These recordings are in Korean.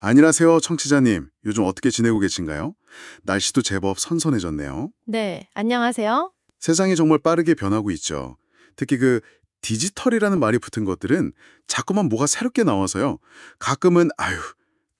안녕하세요, 청취자님. 요즘 어떻게 지내고 계신가요? 날씨도 제법 선선해졌네요. 네, 안녕하세요. 세상이 정말 빠르게 변하고 있죠. 특히 그 디지털이라는 말이 붙은 것들은 자꾸만 뭐가 새롭게 나와서요. 가끔은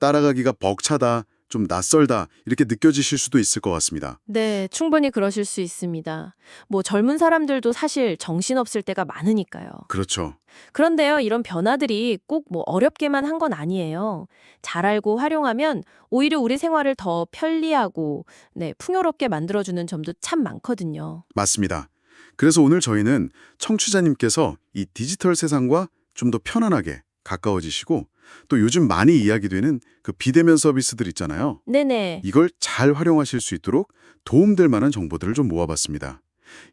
따라가기가 벅차다, 좀 낯설다 이렇게 느껴지실 수도 있을 것 같습니다. 네, 충분히 그러실 수 있습니다. 뭐 젊은 사람들도 사실 정신없을 때가 많으니까요. 그렇죠. 그런데요, 이런 변화들이 꼭 뭐 어렵게만 한 건 아니에요. 잘 알고 활용하면 오히려 우리 생활을 더 편리하고 네, 풍요롭게 만들어주는 점도 참 많거든요. 맞습니다. 그래서 오늘 저희는 청취자님께서 이 디지털 세상과 좀 더 편안하게 가까워지시고 또 요즘 많이 이야기되는 그 비대면 서비스들 있잖아요. 네네. 이걸 잘 활용하실 수 있도록 도움될 만한 정보들을 좀 모아봤습니다.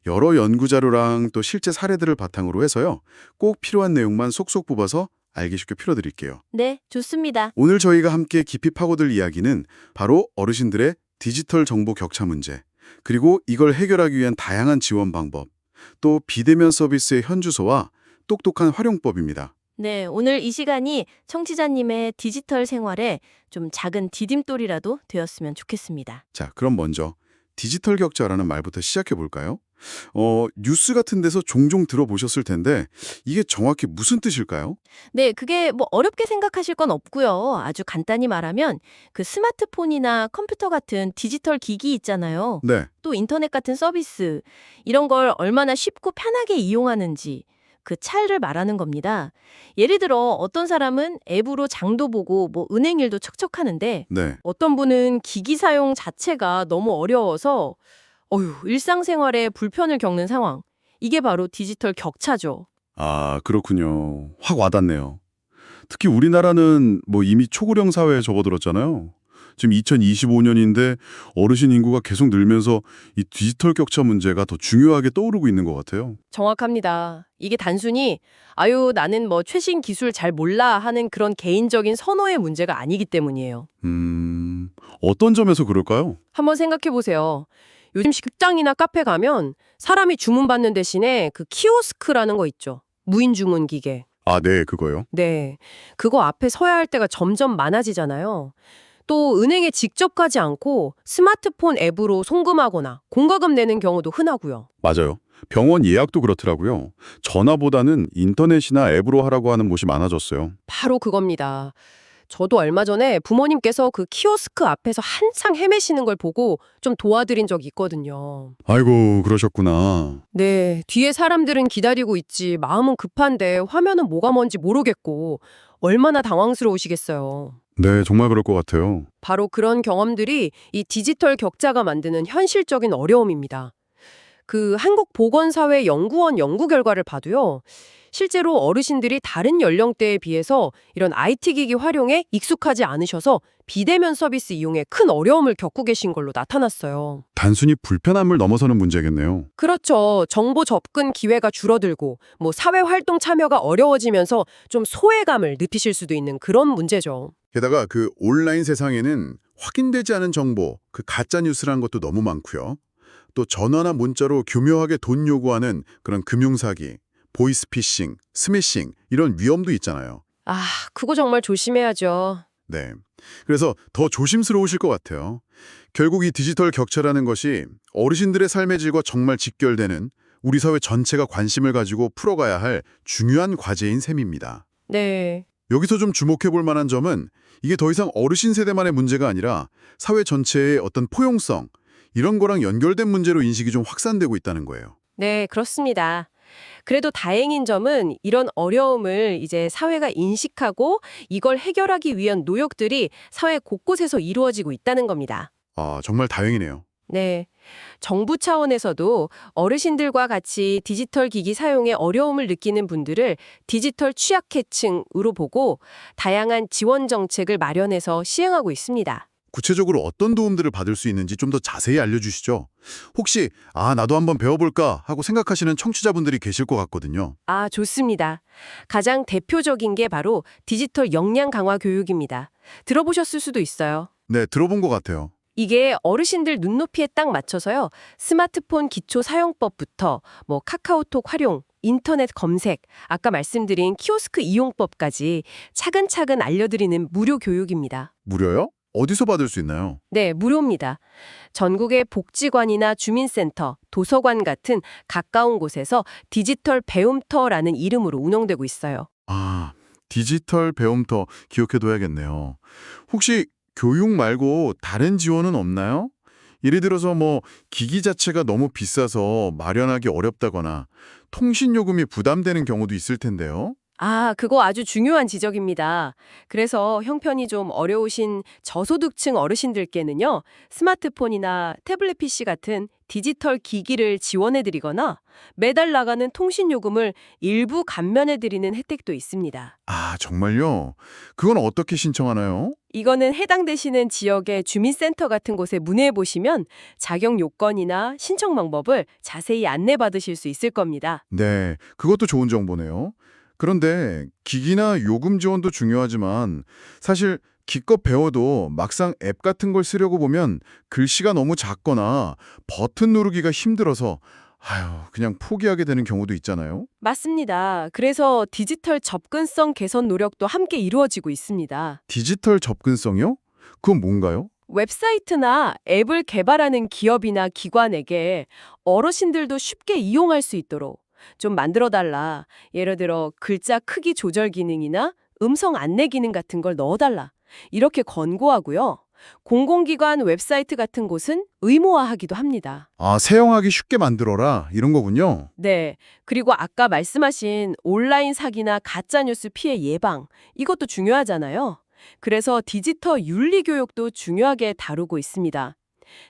여러 연구 자료랑 또 실제 사례들을 바탕으로 해서요. 꼭 필요한 내용만 속속 뽑아서 알기 쉽게 풀어드릴게요. 네, 좋습니다. 오늘 저희가 함께 깊이 파고들 이야기는 바로 어르신들의 디지털 정보 격차 문제, 그리고 이걸 해결하기 위한 다양한 지원 방법, 또 비대면 서비스의 현주소와 똑똑한 활용법입니다. 네, 오늘 이 시간이 청취자님의 디지털 생활에 좀 작은 디딤돌이라도 되었으면 좋겠습니다. 자, 그럼 먼저 디지털 격차라는 말부터 시작해 볼까요? 뉴스 같은 데서 종종 들어보셨을 텐데 이게 정확히 무슨 뜻일까요? 네, 그게 뭐 어렵게 생각하실 건 없고요. 아주 간단히 말하면 그 스마트폰이나 컴퓨터 같은 디지털 기기 있잖아요. 네, 또 인터넷 같은 서비스, 이런 걸 얼마나 쉽고 편하게 이용하는지 그 차이를 말하는 겁니다. 예를 들어 어떤 사람은 앱으로 장도 보고 뭐 은행 일도 척척하는데 네. 어떤 분은 기기 사용 자체가 너무 어려워서 일상생활에 불편을 겪는 상황. 이게 바로 디지털 격차죠. 아, 그렇군요. 확 와닿네요. 특히 우리나라는 뭐 이미 초고령 사회에 접어들었잖아요. 지금 2025년인데 어르신 인구가 계속 늘면서 이 디지털 격차 문제가 더 중요하게 떠오르고 있는 것 같아요. 정확합니다. 이게 단순히 아유 나는 뭐 최신 기술 잘 몰라 하는 그런 개인적인 선호의 문제가 아니기 때문이에요. 어떤 점에서 그럴까요? 한번 생각해 보세요. 요즘 식당이나 카페 가면 사람이 주문받는 대신에 그 키오스크라는 거 있죠. 무인 주문 기계. 아, 네, 그거요. 네. 그거 앞에 서야 할 때가 점점 많아지잖아요. 또 은행에 직접 가지 않고 스마트폰 앱으로 송금하거나 공과금 내는 경우도 흔하고요. 맞아요. 병원 예약도 그렇더라고요. 전화보다는 인터넷이나 앱으로 하라고 하는 곳이 많아졌어요. 바로 그겁니다. 저도 얼마 전에 부모님께서 그 키오스크 앞에서 한창 헤매시는 걸 보고 좀 도와드린 적이 있거든요. 아이고, 그러셨구나. 네, 뒤에 사람들은 기다리고 있지 마음은 급한데 화면은 뭐가 뭔지 모르겠고 얼마나 당황스러우시겠어요. 네, 정말 그럴 것 같아요. 바로 그런 경험들이 이 디지털 격차가 만드는 현실적인 어려움입니다. 그 한국보건사회연구원 연구 결과를 봐도요. 실제로 어르신들이 다른 연령대에 비해서 이런 IT 기기 활용에 익숙하지 않으셔서 비대면 서비스 이용에 큰 어려움을 겪고 계신 걸로 나타났어요. 단순히 불편함을 넘어서는 문제겠네요. 그렇죠. 정보 접근 기회가 줄어들고 뭐 사회 활동 참여가 어려워지면서 좀 소외감을 느끼실 수도 있는 그런 문제죠. 게다가 그 온라인 세상에는 확인되지 않은 정보, 그 가짜 뉴스라는 것도 너무 많고요. 또 전화나 문자로 교묘하게 돈 요구하는 그런 금융사기, 보이스피싱, 스매싱 이런 위험도 있잖아요. 아, 그거 정말 조심해야죠. 네. 그래서 더 조심스러우실 것 같아요. 결국 이 디지털 격차라는 것이 어르신들의 삶의 질과 정말 직결되는 우리 사회 전체가 관심을 가지고 풀어가야 할 중요한 과제인 셈입니다. 네. 여기서 좀 주목해 볼 만한 점은 이게 더 이상 어르신 세대만의 문제가 아니라 사회 전체의 어떤 포용성, 이런 거랑 연결된 문제로 인식이 좀 확산되고 있다는 거예요. 네, 그렇습니다. 그래도 다행인 점은 이런 어려움을 이제 사회가 인식하고 이걸 해결하기 위한 노력들이 사회 곳곳에서 이루어지고 있다는 겁니다. 아, 정말 다행이네요. 네. 정부 차원에서도 어르신들과 같이 디지털 기기 사용에 어려움을 느끼는 분들을 디지털 취약계층으로 보고 다양한 지원 정책을 마련해서 시행하고 있습니다. 구체적으로 어떤 도움들을 받을 수 있는지 좀 더 자세히 알려주시죠. 혹시 나도 한번 배워볼까 하고 생각하시는 청취자분들이 계실 것 같거든요. 아, 좋습니다. 가장 대표적인 게 바로 디지털 역량 강화 교육입니다. 들어보셨을 수도 있어요. 네, 들어본 것 같아요. 이게 어르신들 눈높이에 딱 맞춰서요. 스마트폰 기초 사용법부터 뭐 카카오톡 활용, 인터넷 검색, 아까 말씀드린 키오스크 이용법까지 차근차근 알려드리는 무료 교육입니다. 무료요? 어디서 받을 수 있나요? 네, 무료입니다. 전국의 복지관이나 주민센터, 도서관 같은 가까운 곳에서 디지털 배움터라는 이름으로 운영되고 있어요. 아, 디지털 배움터 기억해둬야겠네요. 혹시 교육 말고 다른 지원은 없나요? 예를 들어서 뭐 기기 자체가 너무 비싸서 마련하기 어렵다거나 통신 요금이 부담되는 경우도 있을 텐데요. 아, 그거 아주 중요한 지적입니다. 그래서 형편이 좀 어려우신 저소득층 어르신들께는요, 스마트폰이나 태블릿 PC 같은 디지털 기기를 지원해드리거나 매달 나가는 통신요금을 일부 감면해드리는 혜택도 있습니다. 아, 정말요? 그건 어떻게 신청하나요? 이거는 해당되시는 지역의 주민센터 같은 곳에 문의해 보시면 자격 요건이나 신청 방법을 자세히 안내받으실 수 있을 겁니다. 네, 그것도 좋은 정보네요. 그런데 기기나 요금 지원도 중요하지만 사실 기껏 배워도 막상 앱 같은 걸 쓰려고 보면 글씨가 너무 작거나 버튼 누르기가 힘들어서 그냥 포기하게 되는 경우도 있잖아요. 맞습니다. 그래서 디지털 접근성 개선 노력도 함께 이루어지고 있습니다. 디지털 접근성이요? 그건 뭔가요? 웹사이트나 앱을 개발하는 기업이나 기관에게 어르신들도 쉽게 이용할 수 있도록 좀 만들어달라. 예를 들어 글자 크기 조절 기능이나 음성 안내 기능 같은 걸 넣어달라. 이렇게 권고하고요. 공공기관 웹사이트 같은 곳은 의무화하기도 합니다. 아, 사용하기 쉽게 만들어라 이런 거군요. 네. 그리고 아까 말씀하신 온라인 사기나 가짜뉴스 피해 예방, 이것도 중요하잖아요. 그래서 디지털 윤리 교육도 중요하게 다루고 있습니다.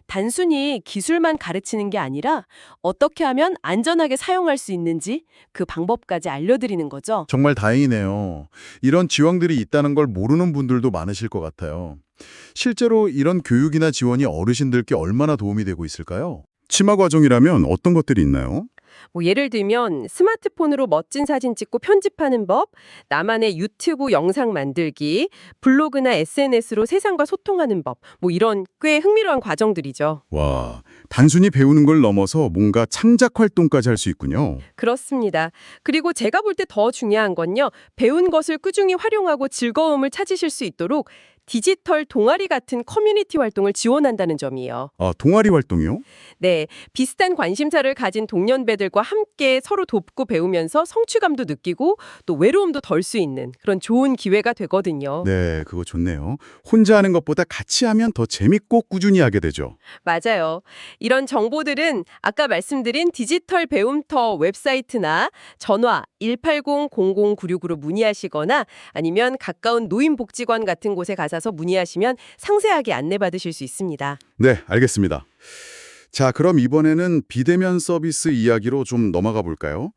단순히 기술만 가르치는 게 아니라 어떻게 하면 안전하게 사용할 수 있는지 그 방법까지 알려드리는 거죠. 정말 다행이네요. 이런 지원들이 있다는 걸 모르는 분들도 많으실 것 같아요. 실제로 이런 교육이나 지원이 어르신들께 얼마나 도움이 되고 있을까요? 치마 과정이라면 어떤 것들이 있나요? 예를 들면 스마트폰으로 멋진 사진 찍고 편집하는 법, 나만의 유튜브 영상 만들기, 블로그나 SNS로 세상과 소통하는 법, 이런 꽤 흥미로운 과정들이죠. 와, 단순히 배우는 걸 넘어서 뭔가 창작 활동까지 할 수 있군요. 그렇습니다. 그리고 제가 볼 때 더 중요한 건요. 배운 것을 꾸준히 활용하고 즐거움을 찾으실 수 있도록 디지털 동아리 같은 커뮤니티 활동을 지원한다는 점이에요. 아, 동아리 활동이요? 네, 비슷한 관심사를 가진 동년배들과 함께 서로 돕고 배우면서 성취감도 느끼고 또 외로움도 덜 수 있는 그런 좋은 기회가 되거든요. 네, 그거 좋네요. 혼자 하는 것보다 같이 하면 더 재밌고 꾸준히 하게 되죠. 맞아요. 이런 정보들은 아까 말씀드린 디지털 배움터 웹사이트나 전화 180-0096으로 문의하시거나 아니면 가까운 노인복지관 같은 곳에 가서 문의하시면 상세하게 안내받으실 수 있습니다. 네, 알겠습니다. 자, 그럼 이번에는 비대면 서비스 이야기로 좀 넘어가 볼까요?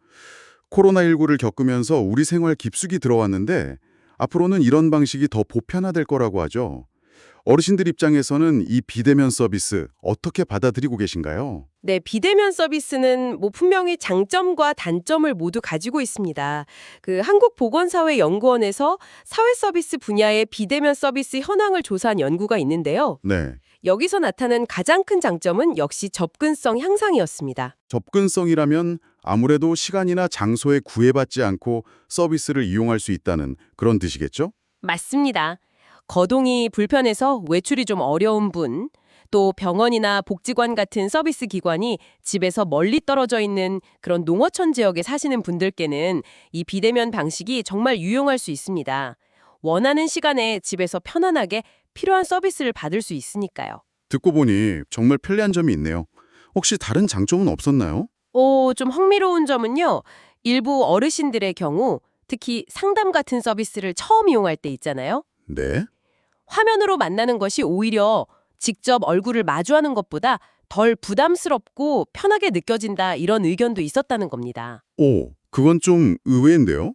코로나19를 겪으면서 우리 생활 깊숙이 들어왔는데 앞으로는 이런 방식이 더 보편화될 거라고 하죠. 어르신들 입장에서는 이 비대면 서비스 어떻게 받아들이고 계신가요? 네, 비대면 서비스는 분명히 장점과 단점을 모두 가지고 있습니다. 한국보건사회연구원에서 사회 서비스 분야의 비대면 서비스 현황을 조사한 연구가 있는데요. 네. 여기서 나타난 가장 큰 장점은 역시 접근성 향상이었습니다. 접근성이라면 아무래도 시간이나 장소에 구애받지 않고 서비스를 이용할 수 있다는 그런 뜻이겠죠? 맞습니다. 거동이 불편해서 외출이 좀 어려운 분, 또 병원이나 복지관 같은 서비스 기관이 집에서 멀리 떨어져 있는 그런 농어촌 지역에 사시는 분들께는 이 비대면 방식이 정말 유용할 수 있습니다. 원하는 시간에 집에서 편안하게 필요한 서비스를 받을 수 있으니까요. 듣고 보니 정말 편리한 점이 있네요. 혹시 다른 장점은 없었나요? 좀 흥미로운 점은요. 일부 어르신들의 경우 특히 상담 같은 서비스를 처음 이용할 때 있잖아요. 네. 화면으로 만나는 것이 오히려 직접 얼굴을 마주하는 것보다 덜 부담스럽고 편하게 느껴진다 이런 의견도 있었다는 겁니다. 오, 그건 좀 의외인데요.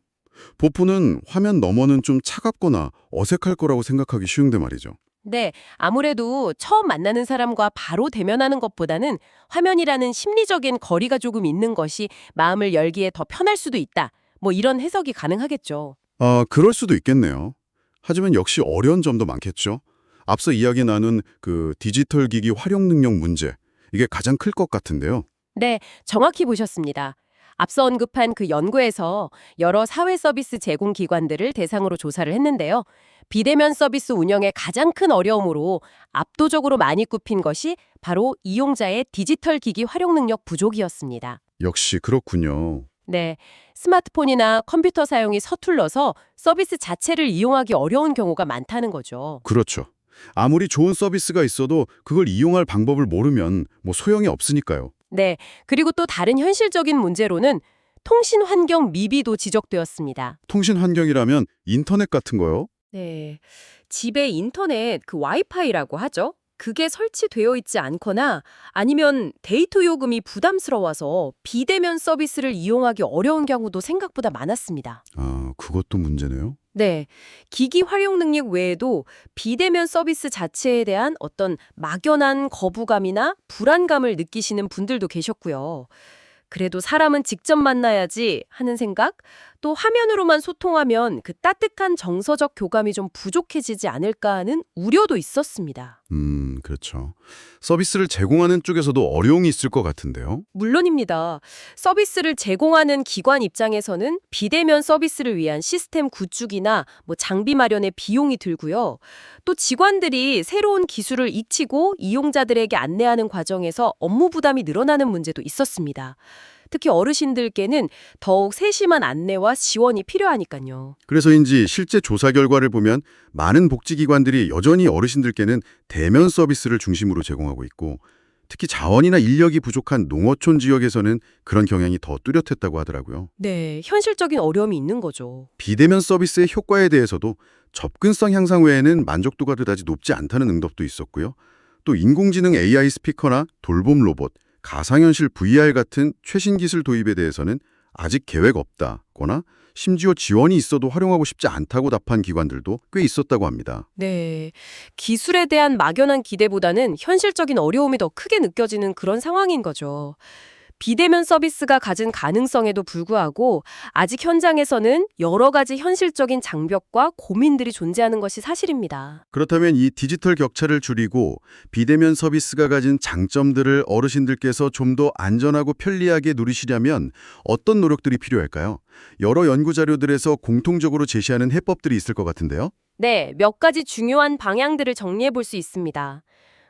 보프는 화면 너머는 좀 차갑거나 어색할 거라고 생각하기 쉬운데 말이죠. 네, 아무래도 처음 만나는 사람과 바로 대면하는 것보다는 화면이라는 심리적인 거리가 조금 있는 것이 마음을 열기에 더 편할 수도 있다. 이런 해석이 가능하겠죠. 아, 그럴 수도 있겠네요. 하지만 역시 어려운 점도 많겠죠. 앞서 이야기 나눈 그 디지털 기기 활용 능력 문제, 이게 가장 클 것 같은데요. 네, 정확히 보셨습니다. 앞서 언급한 그 연구에서 여러 사회 서비스 제공 기관들을 대상으로 조사를 했는데요. 비대면 서비스 운영의 가장 큰 어려움으로 압도적으로 많이 꼽힌 것이 바로 이용자의 디지털 기기 활용 능력 부족이었습니다. 역시 그렇군요. 네, 스마트폰이나 컴퓨터 사용이 서툴러서 서비스 자체를 이용하기 어려운 경우가 많다는 거죠. 그렇죠. 아무리 좋은 서비스가 있어도 그걸 이용할 방법을 모르면 뭐 소용이 없으니까요. 네, 그리고 또 다른 현실적인 문제로는 통신 환경 미비도 지적되었습니다. 통신 환경이라면 인터넷 같은 거요? 네, 집에 인터넷 그 와이파이라고 하죠. 그게 설치되어 있지 않거나 아니면 데이터 요금이 부담스러워서 비대면 서비스를 이용하기 어려운 경우도 생각보다 많았습니다. 아, 그것도 문제네요. 네, 기기 활용 능력 외에도 비대면 서비스 자체에 대한 어떤 막연한 거부감이나 불안감을 느끼시는 분들도 계셨고요. 그래도 사람은 직접 만나야지 하는 생각, 또 화면으로만 소통하면 그 따뜻한 정서적 교감이 좀 부족해지지 않을까 하는 우려도 있었습니다. 그렇죠. 서비스를 제공하는 쪽에서도 어려움이 있을 것 같은데요. 물론입니다. 서비스를 제공하는 기관 입장에서는 비대면 서비스를 위한 시스템 구축이나 장비 마련에 비용이 들고요. 또 직원들이 새로운 기술을 익히고 이용자들에게 안내하는 과정에서 업무 부담이 늘어나는 문제도 있었습니다. 특히 어르신들께는 더욱 세심한 안내와 지원이 필요하니까요. 그래서인지 실제 조사 결과를 보면 많은 복지기관들이 여전히 어르신들께는 대면 서비스를 중심으로 제공하고 있고 특히 자원이나 인력이 부족한 농어촌 지역에서는 그런 경향이 더 뚜렷했다고 하더라고요. 네, 현실적인 어려움이 있는 거죠. 비대면 서비스의 효과에 대해서도 접근성 향상 외에는 만족도가 그다지 높지 않다는 응답도 있었고요. 또 인공지능 AI 스피커나 돌봄 로봇, 가상현실 VR 같은 최신 기술 도입에 대해서는 아직 계획 없다거나 심지어 지원이 있어도 활용하고 싶지 않다고 답한 기관들도 꽤 있었다고 합니다. 네, 기술에 대한 막연한 기대보다는 현실적인 어려움이 더 크게 느껴지는 그런 상황인 거죠. 비대면 서비스가 가진 가능성에도 불구하고 아직 현장에서는 여러 가지 현실적인 장벽과 고민들이 존재하는 것이 사실입니다. 그렇다면 이 디지털 격차를 줄이고 비대면 서비스가 가진 장점들을 어르신들께서 좀 더 안전하고 편리하게 누리시려면 어떤 노력들이 필요할까요? 여러 연구 자료들에서 공통적으로 제시하는 해법들이 있을 것 같은데요. 네, 몇 가지 중요한 방향들을 정리해 볼 수 있습니다.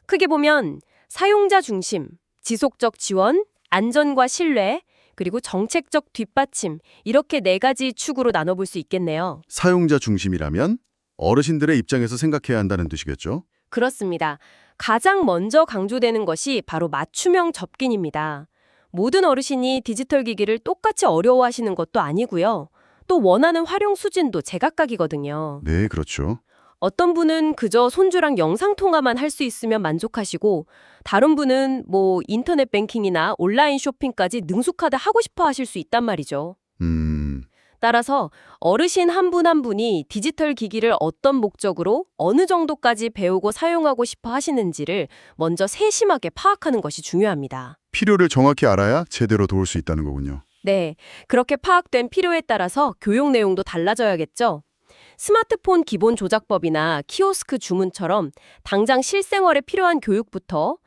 크게 보면 사용자 중심, 지속적 지원, 안전과 신뢰, 그리고 정책적 뒷받침, 이렇게 네 가지 축으로 나눠볼 수 있겠네요. 사용자 중심이라면 어르신들의 입장에서 생각해야 한다는 뜻이겠죠? 그렇습니다. 가장 먼저 강조되는 것이 바로 맞춤형 접근입니다. 모든 어르신이 디지털 기기를 똑같이 어려워하시는 것도 아니고요. 또 원하는 활용 수준도 제각각이거든요. 네, 그렇죠. 어떤 분은 그저 손주랑 영상통화만 할 수 있으면 만족하시고 다른 분은 인터넷 뱅킹이나 온라인 쇼핑까지 능숙하다 하고 싶어 하실 수 있단 말이죠. 따라서 어르신 한 분 한 분이 디지털 기기를 어떤 목적으로 어느 정도까지 배우고 사용하고 싶어 하시는지를 먼저 세심하게 파악하는 것이 중요합니다. 필요를 정확히 알아야 제대로 도울 수 있다는 거군요. 네, 그렇게 파악된 필요에 따라서 교육 내용도 달라져야겠죠. 스마트폰 기본 조작법이나 키오스크 주문처럼 당장 실생활에 필요한 교육부터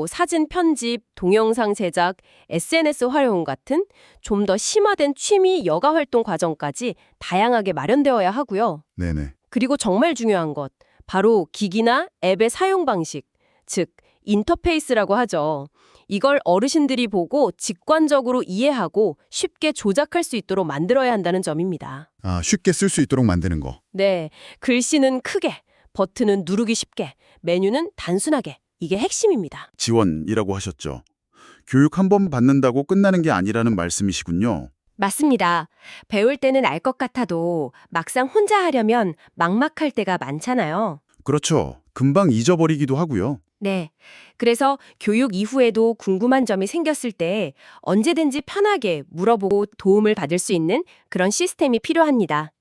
사진 편집, 동영상 제작, SNS 활용 같은 좀 더 심화된 취미 여가 활동 과정까지 다양하게 마련되어야 하고요. 네네. 그리고 정말 중요한 것, 바로 기기나 앱의 사용 방식, 즉 인터페이스라고 하죠. 이걸 어르신들이 보고 직관적으로 이해하고 쉽게 조작할 수 있도록 만들어야 한다는 점입니다. 아, 쉽게 쓸 수 있도록 만드는 거. 네, 글씨는 크게, 버튼은 누르기 쉽게, 메뉴는 단순하게. 이게 핵심입니다. 지원이라고 하셨죠. 교육 한 번 받는다고 끝나는 게 아니라는 말씀이시군요. 맞습니다. 배울 때는 알 것 같아도 막상 혼자 하려면 막막할 때가 많잖아요. 그렇죠. 금방 잊어버리기도 하고요. 네. 그래서 교육 이후에도 궁금한 점이 생겼을 때 언제든지 편하게 물어보고 도움을 받을 수 있는 그런 시스템이 필요합니다.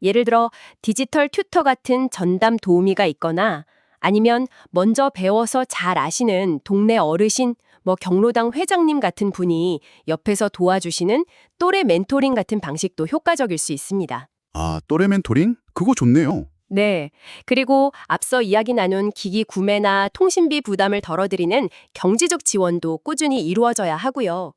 예를 들어 디지털 튜터 같은 전담 도우미가 있거나 아니면 먼저 배워서 잘 아시는 동네 어르신, 경로당 회장님 같은 분이 옆에서 도와주시는 또래 멘토링 같은 방식도 효과적일 수 있습니다. 아, 또래 멘토링? 그거 좋네요. 네. 그리고 앞서 이야기 나눈 기기 구매나 통신비 부담을 덜어드리는 경제적 지원도 꾸준히 이루어져야 하고요.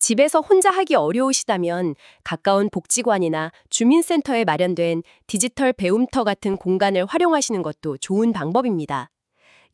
집에서 혼자 하기 어려우시다면 가까운 복지관이나 주민센터에 마련된 디지털 배움터 같은 공간을 활용하시는 것도 좋은 방법입니다.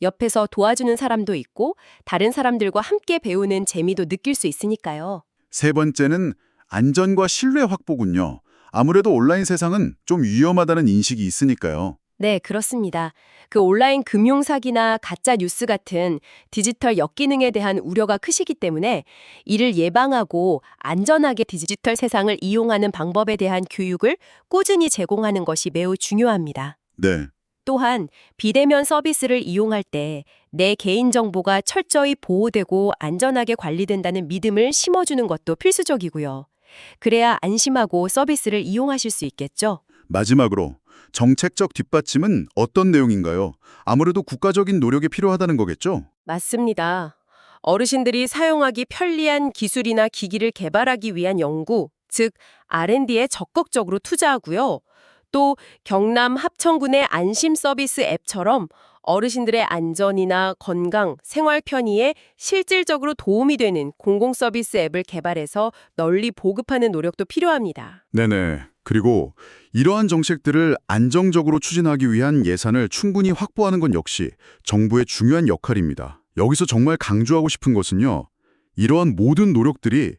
옆에서 도와주는 사람도 있고 다른 사람들과 함께 배우는 재미도 느낄 수 있으니까요. 세 번째는 안전과 신뢰 확보군요. 아무래도 온라인 세상은 좀 위험하다는 인식이 있으니까요. 네, 그렇습니다. 그 온라인 금융사기나 가짜 뉴스 같은 디지털 역기능에 대한 우려가 크시기 때문에 이를 예방하고 안전하게 디지털 세상을 이용하는 방법에 대한 교육을 꾸준히 제공하는 것이 매우 중요합니다. 네. 또한 비대면 서비스를 이용할 때 내 개인정보가 철저히 보호되고 안전하게 관리된다는 믿음을 심어주는 것도 필수적이고요. 그래야 안심하고 서비스를 이용하실 수 있겠죠. 마지막으로 정책적 뒷받침은 어떤 내용인가요? 아무래도 국가적인 노력이 필요하다는 거겠죠? 맞습니다. 어르신들이 사용하기 편리한 기술이나 기기를 개발하기 위한 연구, 즉 R&D에 적극적으로 투자하고요. 또 경남 합천군의 안심 서비스 앱처럼 어르신들의 안전이나 건강, 생활 편의에 실질적으로 도움이 되는 공공 서비스 앱을 개발해서 널리 보급하는 노력도 필요합니다. 네네. 그리고 이러한 정책들을 안정적으로 추진하기 위한 예산을 충분히 확보하는 건 역시 정부의 중요한 역할입니다. 여기서 정말 강조하고 싶은 것은요. 이러한 모든 노력들이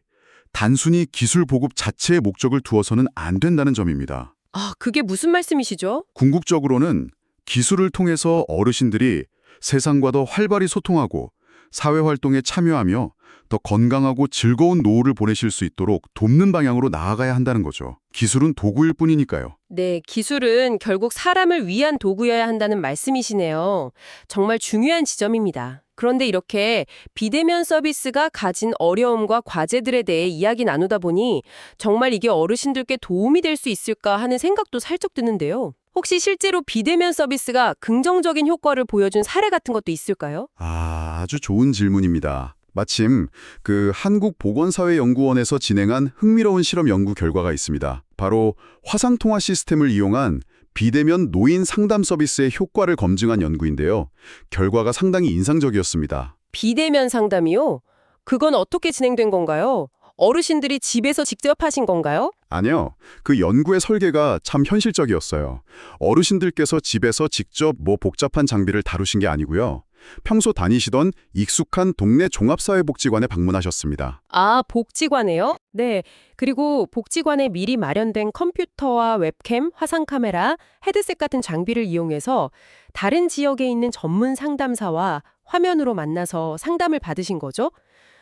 단순히 기술 보급 자체의 목적을 두어서는 안 된다는 점입니다. 아, 그게 무슨 말씀이시죠? 궁극적으로는 기술을 통해서 어르신들이 세상과 더 활발히 소통하고 사회활동에 참여하며 더 건강하고 즐거운 노후를 보내실 수 있도록 돕는 방향으로 나아가야 한다는 거죠. 기술은 도구일 뿐이니까요. 네, 기술은 결국 사람을 위한 도구여야 한다는 말씀이시네요. 정말 중요한 지점입니다. 그런데 이렇게 비대면 서비스가 가진 어려움과 과제들에 대해 이야기 나누다 보니 정말 이게 어르신들께 도움이 될 수 있을까 하는 생각도 살짝 드는데요. 혹시 실제로 비대면 서비스가 긍정적인 효과를 보여준 사례 같은 것도 있을까요? 아주 좋은 질문입니다. 마침 그 한국보건사회연구원에서 진행한 흥미로운 실험 연구 결과가 있습니다. 바로 화상통화 시스템을 이용한 비대면 노인 상담 서비스의 효과를 검증한 연구인데요. 결과가 상당히 인상적이었습니다. 비대면 상담이요? 그건 어떻게 진행된 건가요? 어르신들이 집에서 직접 하신 건가요? 아니요. 그 연구의 설계가 참 현실적이었어요. 어르신들께서 집에서 직접 복잡한 장비를 다루신 게 아니고요. 평소 다니시던 익숙한 동네 종합사회복지관에 방문하셨습니다. 아, 복지관에요? 네. 그리고 복지관에 미리 마련된 컴퓨터와 웹캠, 화상카메라, 헤드셋 같은 장비를 이용해서 다른 지역에 있는 전문 상담사와 화면으로 만나서 상담을 받으신 거죠?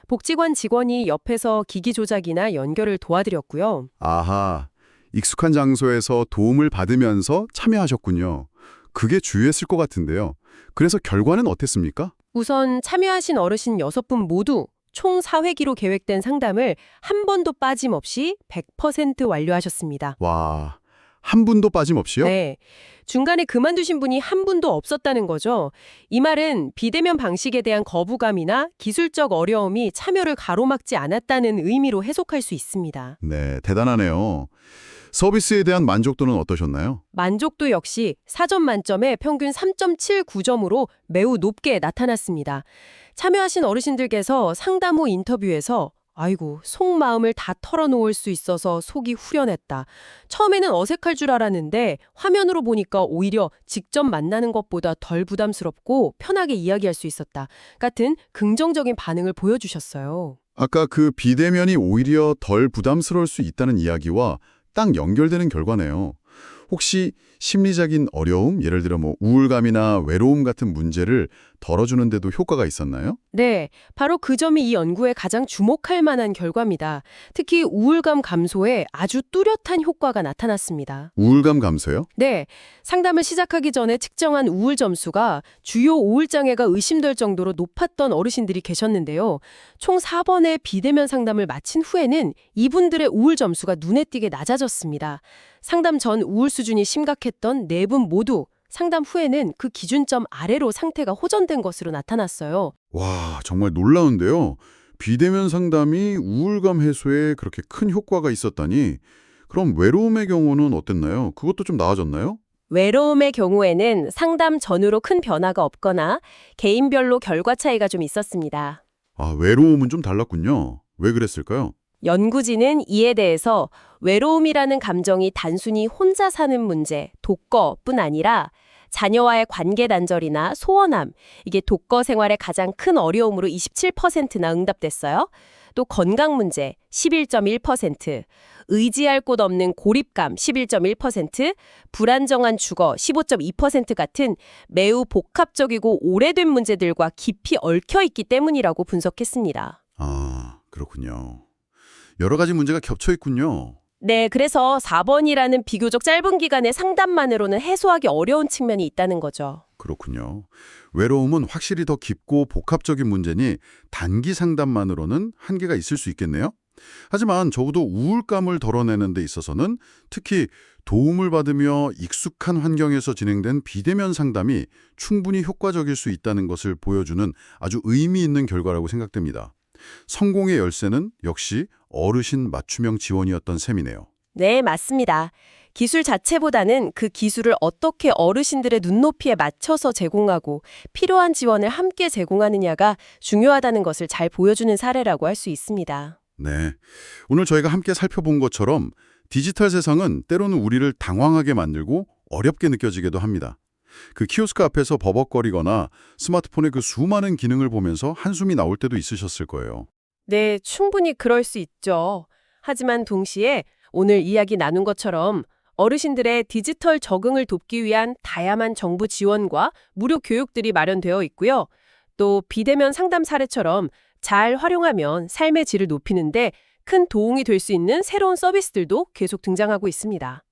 복지관 직원이 옆에서 기기 조작이나 연결을 도와드렸고요. 아하, 익숙한 장소에서 도움을 받으면서 참여하셨군요. 그게 주요했을 것 같은데요. 그래서 결과는 어땠습니까? 우선 참여하신 어르신 6분 모두 총 4회기로 계획된 상담을 한 번도 빠짐없이 100% 완료하셨습니다. 와, 한 분도 빠짐없이요? 네. 중간에 그만두신 분이 한 분도 없었다는 거죠. 이 말은 비대면 방식에 대한 거부감이나 기술적 어려움이 참여를 가로막지 않았다는 의미로 해석할 수 있습니다. 네, 대단하네요. 서비스에 대한 만족도는 어떠셨나요? 만족도 역시 4점 만점에 평균 3.79점으로 매우 높게 나타났습니다. 참여하신 어르신들께서 상담 후 인터뷰에서 아이고, 속마음을 다 털어놓을 수 있어서 속이 후련했다. 처음에는 어색할 줄 알았는데 화면으로 보니까 오히려 직접 만나는 것보다 덜 부담스럽고 편하게 이야기할 수 있었다. 같은 긍정적인 반응을 보여주셨어요. 아까 그 비대면이 오히려 덜 부담스러울 수 있다는 이야기와 딱 연결되는 결과네요. 혹시 심리적인 어려움, 예를 들어 우울감이나 외로움 같은 문제를 덜어주는 데도 효과가 있었나요? 네, 바로 그 점이 이 연구에 가장 주목할 만한 결과입니다. 특히 우울감 감소에 아주 뚜렷한 효과가 나타났습니다. 우울감 감소요? 네, 상담을 시작하기 전에 측정한 우울 점수가 주요 우울장애가 의심될 정도로 높았던 어르신들이 계셨는데요. 총 4번의 비대면 상담을 마친 후에는 이분들의 우울 점수가 눈에 띄게 낮아졌습니다. 상담 전 우울 수준이 심각했던 4분 모두 상담 후에는 그 기준점 아래로 상태가 호전된 것으로 나타났어요. 와, 정말 놀라운데요. 비대면 상담이 우울감 해소에 그렇게 큰 효과가 있었다니. 그럼 외로움의 경우는 어땠나요? 그것도 좀 나아졌나요? 외로움의 경우에는 상담 전후로 큰 변화가 없거나 개인별로 결과 차이가 좀 있었습니다. 아, 외로움은 좀 달랐군요. 왜 그랬을까요? 연구진은 이에 대해서 외로움이라는 감정이 단순히 혼자 사는 문제, 독거뿐 아니라 자녀와의 관계 단절이나 소원함, 이게 독거 생활의 가장 큰 어려움으로 27%나 응답됐어요. 또 건강 문제 11.1%, 의지할 곳 없는 고립감 11.1%, 불안정한 주거 15.2% 같은 매우 복합적이고 오래된 문제들과 깊이 얽혀 있기 때문이라고 분석했습니다. 아, 그렇군요. 여러 가지 문제가 겹쳐 있군요. 네, 그래서 4번이라는 비교적 짧은 기간의 상담만으로는 해소하기 어려운 측면이 있다는 거죠. 그렇군요. 외로움은 확실히 더 깊고 복합적인 문제니 단기 상담만으로는 한계가 있을 수 있겠네요. 하지만 적어도 우울감을 덜어내는 데 있어서는 특히 도움을 받으며 익숙한 환경에서 진행된 비대면 상담이 충분히 효과적일 수 있다는 것을 보여주는 아주 의미 있는 결과라고 생각됩니다. 성공의 열쇠는 역시 어르신 맞춤형 지원이었던 셈이네요. 네, 맞습니다. 기술 자체보다는 그 기술을 어떻게 어르신들의 눈높이에 맞춰서 제공하고 필요한 지원을 함께 제공하느냐가 중요하다는 것을 잘 보여주는 사례라고 할 수 있습니다. 네. 오늘 저희가 함께 살펴본 것처럼 디지털 세상은 때로는 우리를 당황하게 만들고 어렵게 느껴지기도 합니다. 그 키오스크 앞에서 버벅거리거나 스마트폰의 그 수많은 기능을 보면서 한숨이 나올 때도 있으셨을 거예요. 네, 충분히 그럴 수 있죠. 하지만 동시에 오늘 이야기 나눈 것처럼 어르신들의 디지털 적응을 돕기 위한 다양한 정부 지원과 무료 교육들이 마련되어 있고요. 또 비대면 상담 사례처럼 잘 활용하면 삶의 질을 높이는데 큰 도움이 될 수 있는 새로운 서비스들도 계속 등장하고 있습니다.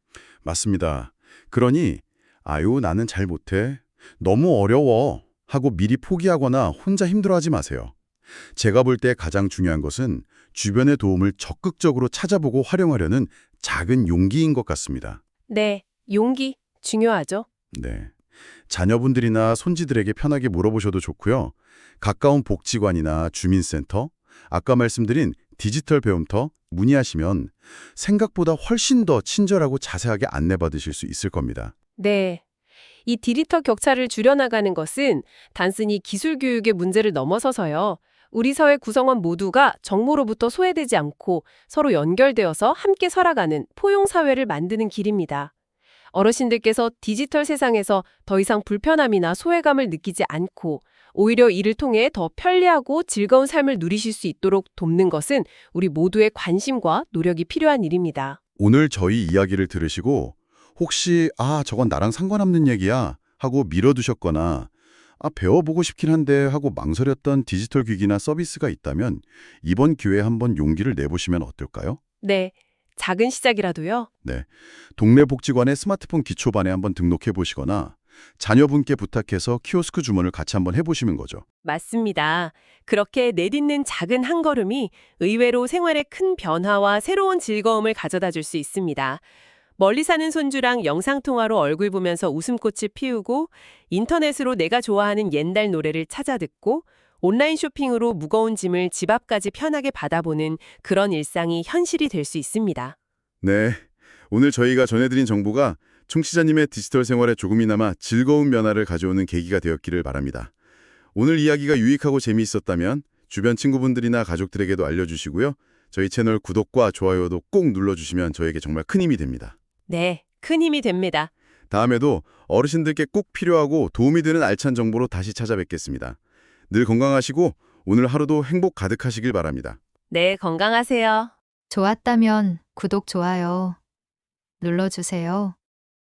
맞습니다. 그러니 아유 나는 잘 못해. 너무 어려워. 하고 미리 포기하거나 혼자 힘들어하지 마세요. 제가 볼 때 가장 중요한 것은 주변의 도움을 적극적으로 찾아보고 활용하려는 작은 용기인 것 같습니다. 네, 용기 중요하죠. 네. 자녀분들이나 손지들에게 편하게 물어보셔도 좋고요. 가까운 복지관이나 주민센터, 아까 말씀드린 디지털 배움터 문의하시면 생각보다 훨씬 더 친절하고 자세하게 안내받으실 수 있을 겁니다. 네. 이 디지털 격차를 줄여나가는 것은 단순히 기술 교육의 문제를 넘어서서요. 우리 사회 구성원 모두가 정보로부터 소외되지 않고 서로 연결되어서 함께 살아가는 포용 사회를 만드는 길입니다. 어르신들께서 디지털 세상에서 더 이상 불편함이나 소외감을 느끼지 않고 오히려 이를 통해 더 편리하고 즐거운 삶을 누리실 수 있도록 돕는 것은 우리 모두의 관심과 노력이 필요한 일입니다. 오늘 저희 이야기를 들으시고 혹시 저건 나랑 상관없는 얘기야 하고 미뤄두셨거나 배워보고 싶긴 한데 하고 망설였던 디지털 기기나 서비스가 있다면 이번 기회에 한번 용기를 내보시면 어떨까요? 네, 작은 시작이라도요. 네, 동네 복지관의 스마트폰 기초반에 한번 등록해 보시거나 자녀분께 부탁해서 키오스크 주문을 같이 한번 해보시는 거죠. 맞습니다. 그렇게 내딛는 작은 한 걸음이 의외로 생활에 큰 변화와 새로운 즐거움을 가져다 줄 수 있습니다. 멀리 사는 손주랑 영상통화로 얼굴 보면서 웃음꽃을 피우고 인터넷으로 내가 좋아하는 옛날 노래를 찾아 듣고 온라인 쇼핑으로 무거운 짐을 집 앞까지 편하게 받아보는 그런 일상이 현실이 될 수 있습니다. 네, 오늘 저희가 전해드린 정보가 청취자님의 디지털 생활에 조금이나마 즐거운 변화를 가져오는 계기가 되었기를 바랍니다. 오늘 이야기가 유익하고 재미있었다면 주변 친구분들이나 가족들에게도 알려주시고요. 저희 채널 구독과 좋아요도 꼭 눌러주시면 저에게 정말 큰 힘이 됩니다. 네, 큰 힘이 됩니다. 다음에도 어르신들께 꼭 필요하고 도움이 되는 알찬 정보로 다시 찾아뵙겠습니다. 늘 건강하시고 오늘 하루도 행복 가득하시길 바랍니다. 네, 건강하세요. 좋았다면 구독, 좋아요 눌러주세요.